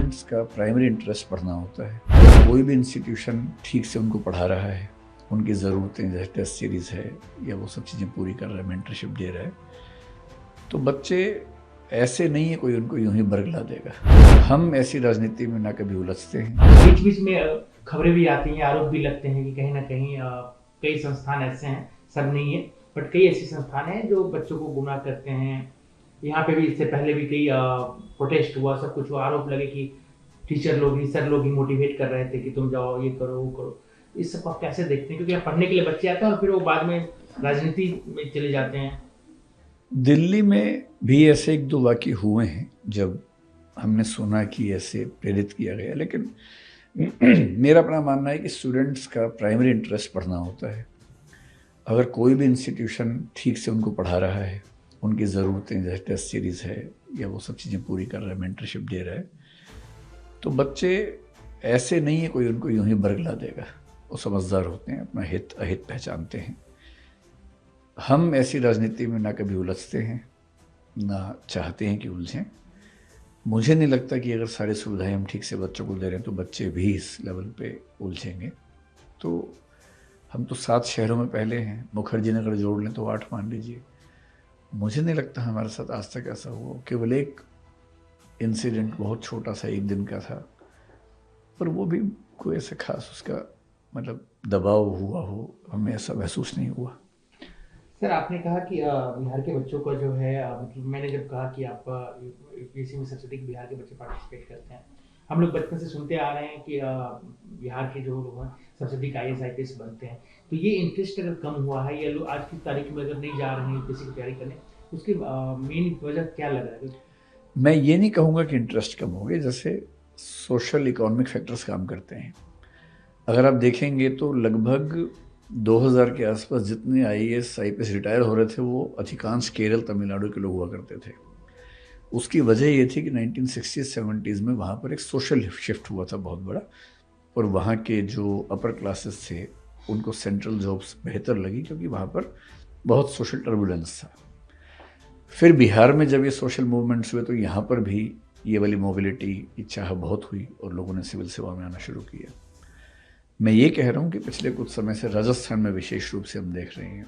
Students का primary interest पढ़ना होता है। कोई भी इंस्टीट्यूशन ठीक से उनको पढ़ा रहा है, उनकी ज़रूरतें जैसे टेस्ट सीरीज़ है या वो सब चीज़ें पूरी कर रहा है, मेंटरशिप दे रहा है, तो बच्चे ऐसे नहीं है कोई उनको यूं ही बरगला देगा। हम ऐसी राजनीति में ना कभी उलझते हैं। बीच बीच में खबरें भी आती हैं, आरोप भी लगते हैं कि कहीं ना कहीं कई संस्थान ऐसे हैं, सब नहीं है बट कई ऐसी संस्थान हैं जो बच्चों को गुमराह करते हैं। यहाँ पे भी इससे पहले भी कई प्रोटेस्ट हुआ, सब कुछ हुआ, आरोप लगे कि टीचर लोग ही, सर लोग ही मोटिवेट कर रहे थे कि तुम जाओ, ये करो, वो करो। इस सब को आप कैसे देखते हैं? क्योंकि यहाँ पढ़ने के लिए बच्चे आते हैं और फिर वो बाद में राजनीति में चले जाते हैं। दिल्ली में भी ऐसे एक दो वाक़ये हुए हैं जब हमने सुना कि ऐसे प्रेरित किया गया, लेकिन मेरा अपना मानना है कि स्टूडेंट्स का प्राइमरी इंटरेस्ट पढ़ना होता है। अगर कोई भी इंस्टीट्यूशन ठीक से उनको पढ़ा रहा है, उनकी ज़रूरतें जैसे टेस्ट सीरीज़ है या वो सब चीज़ें पूरी कर रहा है, मेंटरशिप दे रहा है, तो बच्चे ऐसे नहीं है कोई उनको यूं ही बरगला देगा। वो समझदार होते हैं, अपना हित अहित पहचानते हैं। हम ऐसी राजनीति में ना कभी उलझते हैं, ना चाहते हैं कि उलझें। मुझे नहीं लगता कि अगर सारी सुविधाएं हम ठीक से बच्चों को दे रहे हैं तो बच्चे भी इस लेवल पे उलझेंगे। तो हम तो 7 शहरों में पहले हैं, मुखर्जी नगर जोड़ लें तो 8 मान लीजिए। मुझे नहीं लगता हमारे साथ आज तक ऐसा हुआ। केवल एक इंसिडेंट बहुत छोटा सा 1 दिन का था, पर वो भी कोई ऐसा खास उसका मतलब दबाव हुआ हो, हमें ऐसा महसूस नहीं हुआ। सर, आपने कहा कि बिहार के बच्चों का जो है, मतलब मैंने जब कहा कि आप यूपीएससी में सबसे अधिक बिहार के बच्चे पार्टिसिपेट करते हैं, हम लोग बचपन से सुनते आ रहे हैं कि बिहार के जो लोग हैं सबसे अधिक आईएएस आईपीएस बनते हैं। तो ये इंटरेस्ट अगर कम हुआ है या लोग आज की तारीख में अगर नहीं जा रहे हैं यूपीएससी की तैयारी करने, उसकी मेन वजह क्या लग रहा है? मैं ये नहीं कहूँगा कि इंटरेस्ट कम हो गया, जैसे सोशल इकोनॉमिक फैक्टर्स काम करते हैं। अगर आप देखेंगे तो लगभग 2000 के आसपास जितने आईएएस आईपीएस रिटायर हो रहे थे वो अधिकांश केरल तमिलनाडु के लोग हुआ करते थे। उसकी वजह ये थी कि 1960-70s में वहाँ पर एक सोशल शिफ्ट हुआ था बहुत बड़ा, और वहाँ के जो अपर क्लासेस थे उनको सेंट्रल जॉब्स बेहतर लगी क्योंकि वहाँ पर बहुत सोशल टर्बुलेंस था। फिर बिहार में जब ये सोशल मूवमेंट्स हुए तो यहाँ पर भी ये वाली मोबिलिटी की चाह बहुत हुई और लोगों ने सिविल सेवा में आना शुरू किया। मैं ये कह रहा हूँ कि पिछले कुछ समय से राजस्थान में विशेष रूप से हम देख रहे हैं,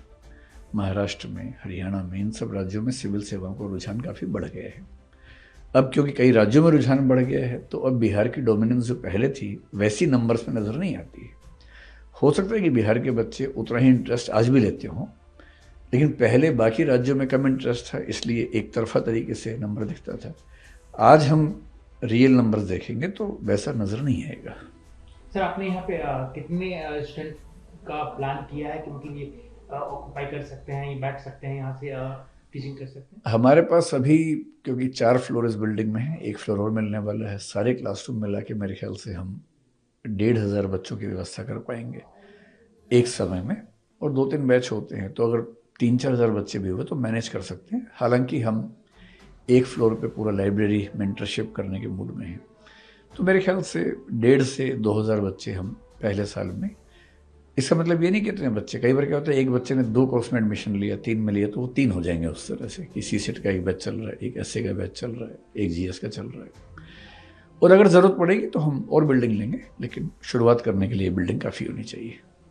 महाराष्ट्र में, हरियाणा में, इन सब राज्यों में सिविल सेवाओं का रुझान काफ़ी बढ़ गया है। अब क्योंकि कई राज्यों में रुझान बढ़ गया है तो अब बिहार की डोमिनेंस जो पहले थी वैसी नंबर्स में नज़र नहीं आती है। हो सकता है कि बिहार के बच्चे उतना ही इंटरेस्ट आज भी लेते हों, लेकिन पहले बाकी राज्यों में कम इंटरेस्ट था, इसलिए एक तरफा तरीके से नंबर दिखता था। आज हम रियल नंबर्स देखेंगे तो वैसा नज़र नहीं आएगा। सर, आपने यहाँ पे कितने स्टूडेंट का प्लान किया है कि मतलब ये ऑक्यूपाई कर सकते हैं, ये बैठ सकते हैं, यहाँ से टीचिंग कर सकते हैं? हमारे पास अभी, क्योंकि 4 फ्लोर इस बिल्डिंग में है, 1 फ्लोर और मिलने वाला है, सारे क्लासरूम मिला के मेरे ख्याल से हम 1500 बच्चों की व्यवस्था कर पाएंगे एक समय में, और 2-3 बैच होते हैं, तो अगर 3-4 हज़ार बच्चे भी हुए तो मैनेज कर सकते हैं। हालांकि हम 1 फ्लोर पे पूरा लाइब्रेरी मेंटरशिप करने के मूड में हैं, तो मेरे ख्याल से 1.5 से 2,000 बच्चे हम पहले साल में। इसका मतलब ये नहीं कि इतने बच्चे, कई बार क्या होता है एक बच्चे ने 2 कोर्स में एडमिशन लिया, 3 में लिया, तो वो 3 हो जाएंगे उस तरह से कि सीसेट का एक बैच चल रहा है, एक एसए का बैच चल रहा है, एक जीएस का चल रहा है, और अगर ज़रूरत पड़ेगी तो हम और बिल्डिंग लेंगे, लेकिन शुरुआत करने के लिए बिल्डिंग काफ़ी होनी चाहिए।